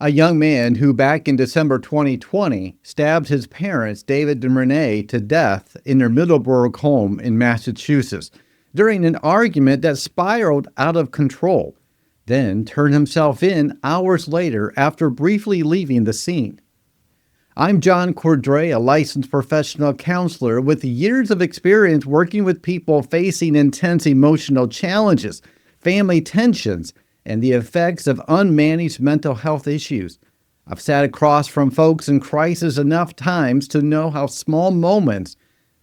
A young man who back in December 2020 stabbed his parents, David and Renee, to death in their Middleborough home in Massachusetts during an argument that spiraled out of control, then turned himself in hours later after briefly leaving the scene. I'm John Cordray, a licensed professional counselor with years of experience working with people facing intense emotional challenges, family tensions, and the effects of unmanaged mental health issues. I've sat across from folks in crisis enough times to know how small moments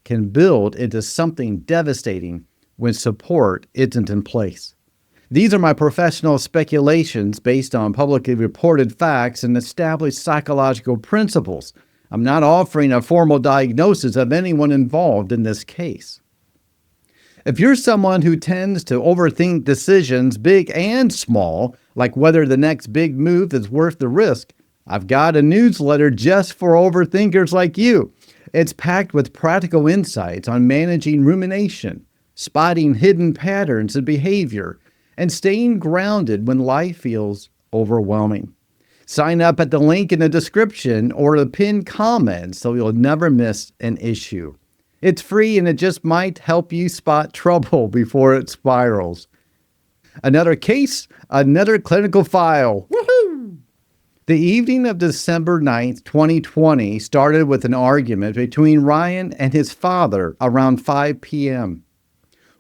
can build into something devastating when support isn't in place. These are my professional speculations based on publicly reported facts and established psychological principles. I'm not offering a formal diagnosis of anyone involved in this case. If you're someone who tends to overthink decisions, big and small, like whether the next big move is worth the risk, I've got a newsletter just for overthinkers like you. It's packed with practical insights on managing rumination, spotting hidden patterns of behavior, and staying grounded when life feels overwhelming. Sign up at the link in the description or the pinned comment so you'll never miss an issue. It's free and it just might help you spot trouble before it spirals. Another case, another clinical file. Woohoo! The evening of December 9th, 2020 started with an argument between Ryan and his father around 5 p.m.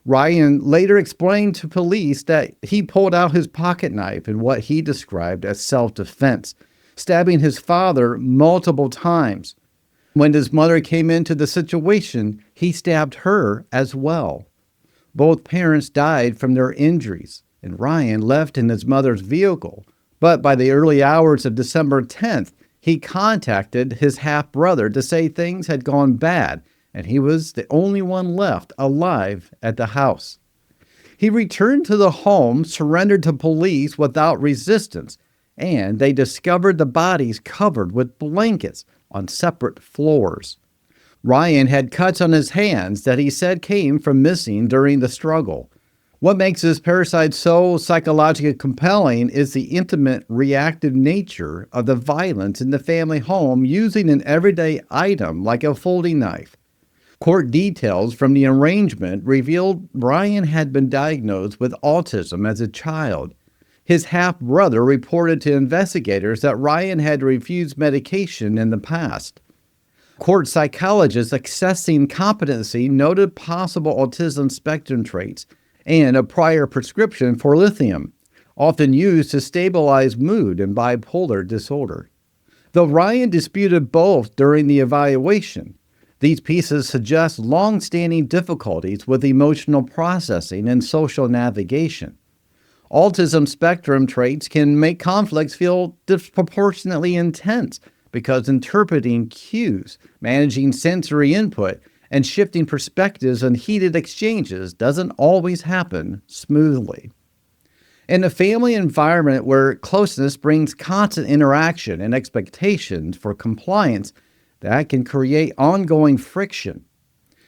Ryan later explained to police that he pulled out his pocket knife in what he described as self-defense, stabbing his father multiple times. When his mother came into the situation, he stabbed her as well. Both parents died from their injuries, and Ryan left in his mother's vehicle. But by the early hours of December 10th, he contacted his half-brother to say things had gone bad, and he was the only one left alive at the house. He returned to the home, surrendered to police without resistance, and they discovered the bodies covered with blankets on separate floors. Ryan had cuts on his hands that he said came from missing during the struggle. What makes this parasite so psychologically compelling is the intimate, reactive nature of the violence in the family home using an everyday item like a folding knife. Court details from the arraignment revealed Ryan had been diagnosed with autism as a child. His half-brother reported to investigators that Ryan had refused medication in the past. Court psychologists assessing competency noted possible autism spectrum traits and a prior prescription for lithium, often used to stabilize mood in bipolar disorder. Though Ryan disputed both during the evaluation, these pieces suggest long-standing difficulties with emotional processing and social navigation. Autism spectrum traits can make conflicts feel disproportionately intense because interpreting cues, managing sensory input, and shifting perspectives and heated exchanges doesn't always happen smoothly. In a family environment where closeness brings constant interaction and expectations for compliance, that can create ongoing friction.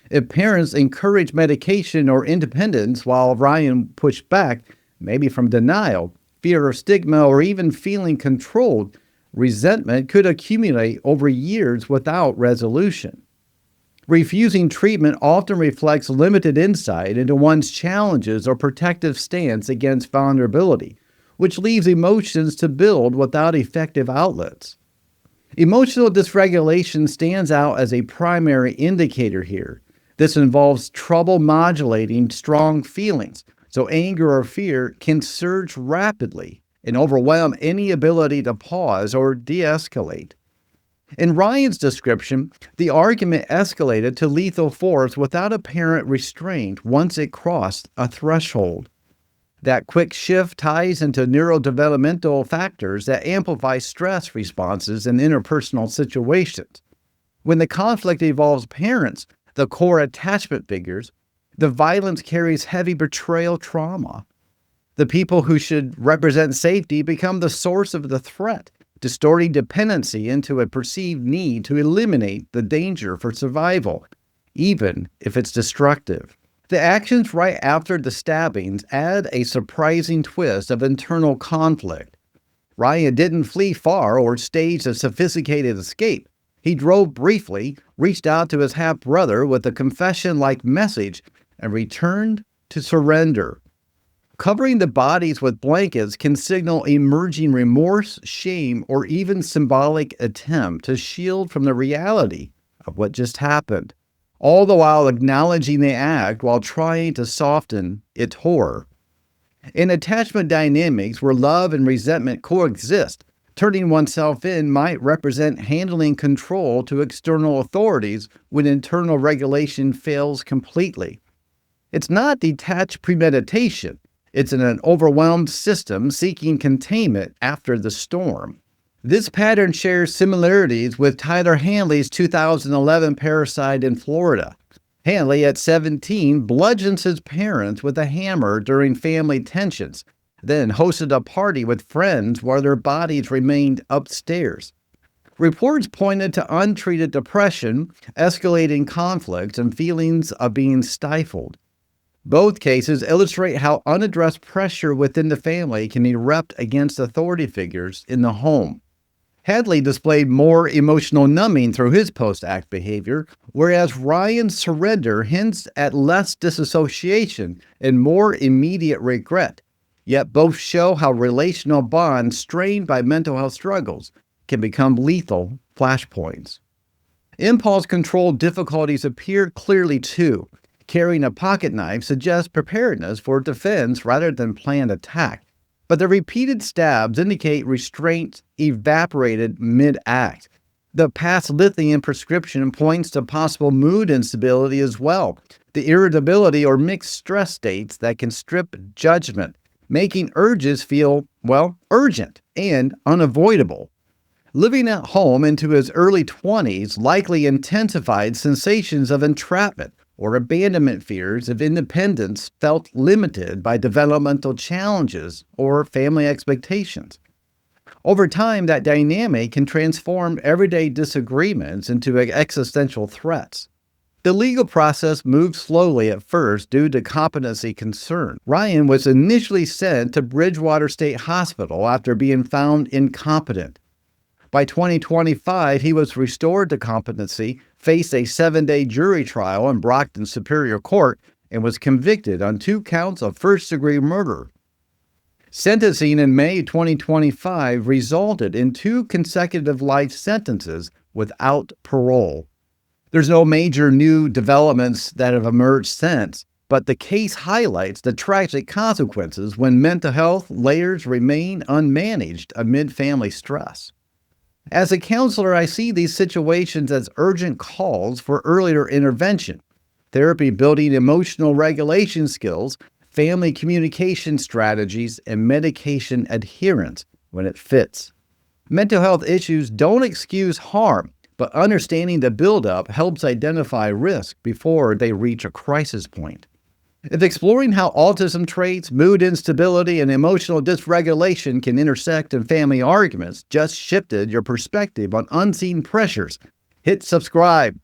If parents encourage medication or independence while Ryan pushed back, maybe from denial, fear of stigma, or even feeling controlled, resentment could accumulate over years without resolution. Refusing treatment often reflects limited insight into one's challenges or protective stance against vulnerability, which leaves emotions to build without effective outlets. Emotional dysregulation stands out as a primary indicator here. This involves trouble modulating strong feelings, so anger or fear can surge rapidly and overwhelm any ability to pause or de-escalate. In Ryan's description, the argument escalated to lethal force without apparent restraint once it crossed a threshold. That quick shift ties into neurodevelopmental factors that amplify stress responses in interpersonal situations. When the conflict involves parents, the core attachment figures, the violence carries heavy betrayal trauma. The people who should represent safety become the source of the threat, distorting dependency into a perceived need to eliminate the danger for survival, even if it's destructive. The actions right after the stabbings add a surprising twist of internal conflict. Ryan didn't flee far or stage a sophisticated escape. He drove briefly, reached out to his half-brother with a confession-like message, and returned to surrender. Covering the bodies with blankets can signal emerging remorse, shame, or even symbolic attempt to shield from the reality of what just happened, all the while acknowledging the act while trying to soften its horror. In attachment dynamics where love and resentment coexist, turning oneself in might represent handling control to external authorities when internal regulation fails completely. It's not detached premeditation. It's an overwhelmed system seeking containment after the storm. This pattern shares similarities with Tyler Hanley's 2011 parasite in Florida. Hanley, at 17, bludgeons his parents with a hammer during family tensions, then hosted a party with friends while their bodies remained upstairs. Reports pointed to untreated depression, escalating conflicts, and feelings of being stifled. Both cases illustrate how unaddressed pressure within the family can erupt against authority figures in the home. Hadley displayed more emotional numbing through his post-act behavior, whereas Ryan's surrender hints at less disassociation and more immediate regret. Yet both show how relational bonds strained by mental health struggles can become lethal flashpoints. Impulse control difficulties appear clearly too. Carrying a pocket knife suggests preparedness for defense rather than planned attack. But the repeated stabs indicate restraint evaporated mid-act. The past lithium prescription points to possible mood instability as well, the irritability or mixed stress states that can strip judgment, making urges feel, urgent and unavoidable. Living at home into his early 20s likely intensified sensations of entrapment or abandonment fears if independence felt limited by developmental challenges or family expectations. Over time, that dynamic can transform everyday disagreements into existential threats. The legal process moved slowly at first due to competency concern. Ryan was initially sent to Bridgewater State Hospital after being found incompetent. By 2025, he was restored to competency, faced a 7-day jury trial in Brockton Superior Court, and was convicted on 2 counts of first-degree murder. Sentencing in May 2025 resulted in 2 consecutive life sentences without parole. There's no major new developments that have emerged since, but the case highlights the tragic consequences when mental health layers remain unmanaged amid family stress. As a counselor, I see these situations as urgent calls for earlier intervention, therapy building emotional regulation skills, family communication strategies, and medication adherence when it fits. Mental health issues don't excuse harm, but understanding the buildup helps identify risk before they reach a crisis point. If exploring how autism traits, mood instability, and emotional dysregulation can intersect in family arguments just shifted your perspective on unseen pressures, hit subscribe.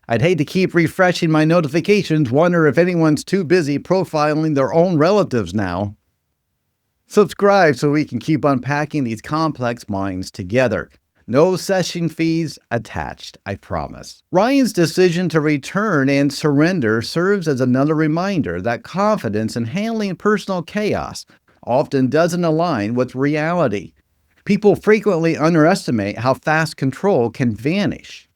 I'd hate to keep refreshing my notifications, wonder if anyone's too busy profiling their own relatives now. Subscribe so we can keep unpacking these complex minds together. No session fees attached, I promise. Ryan's decision to return and surrender serves as another reminder that confidence in handling personal chaos often doesn't align with reality. People frequently underestimate how fast control can vanish.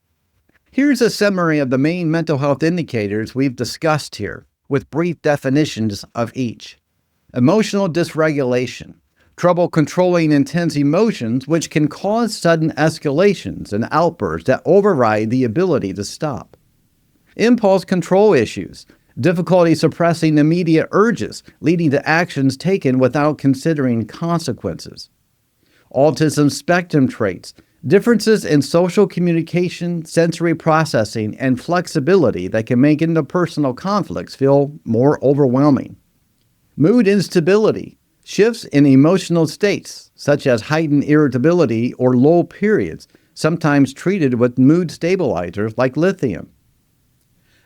Here's a summary of the main mental health indicators we've discussed here, with brief definitions of each. Emotional dysregulation. Trouble controlling intense emotions, which can cause sudden escalations and outbursts that override the ability to stop. Impulse control issues. Difficulty suppressing immediate urges, leading to actions taken without considering consequences. Autism spectrum traits. Differences in social communication, sensory processing, and flexibility that can make interpersonal conflicts feel more overwhelming. Mood instability. Shifts in emotional states, such as heightened irritability or low periods, sometimes treated with mood stabilizers like lithium.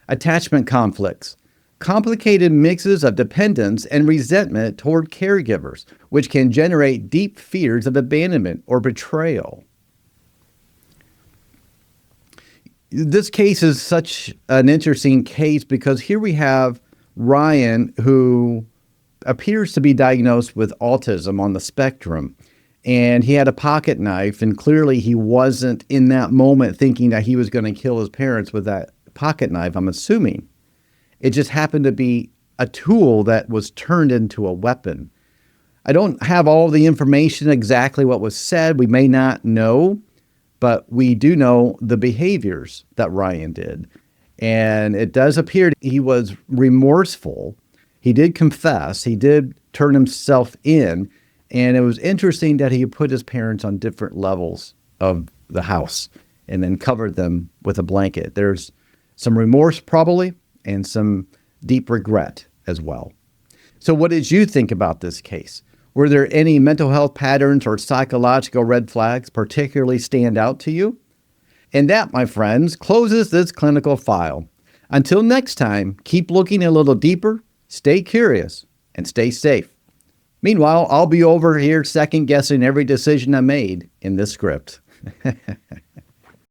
Attachment conflicts. complicated mixes of dependence and resentment toward caregivers, which can generate deep fears of abandonment or betrayal. This case is such an interesting case because here we have Ryan, who appears to be diagnosed with autism on the spectrum, and he had a pocket knife, and clearly he wasn't in that moment thinking that he was going to kill his parents with that pocket knife, I'm assuming. It just happened to be a tool that was turned into a weapon. I don't have all the information exactly what was said. We may not know, but we do know the behaviors that Ryan did. And it does appear he was remorseful. He did confess. He did turn himself in. And it was interesting that he put his parents on different levels of the house and then covered them with a blanket. There's some remorse probably, and some deep regret as well. So what did you think about this case? Were there any mental health patterns or psychological red flags particularly stand out to you? And that, my friends, closes this clinical file. Until next time, keep looking a little deeper, stay curious, and stay safe. Meanwhile, I'll be over here second-guessing every decision I made in this script.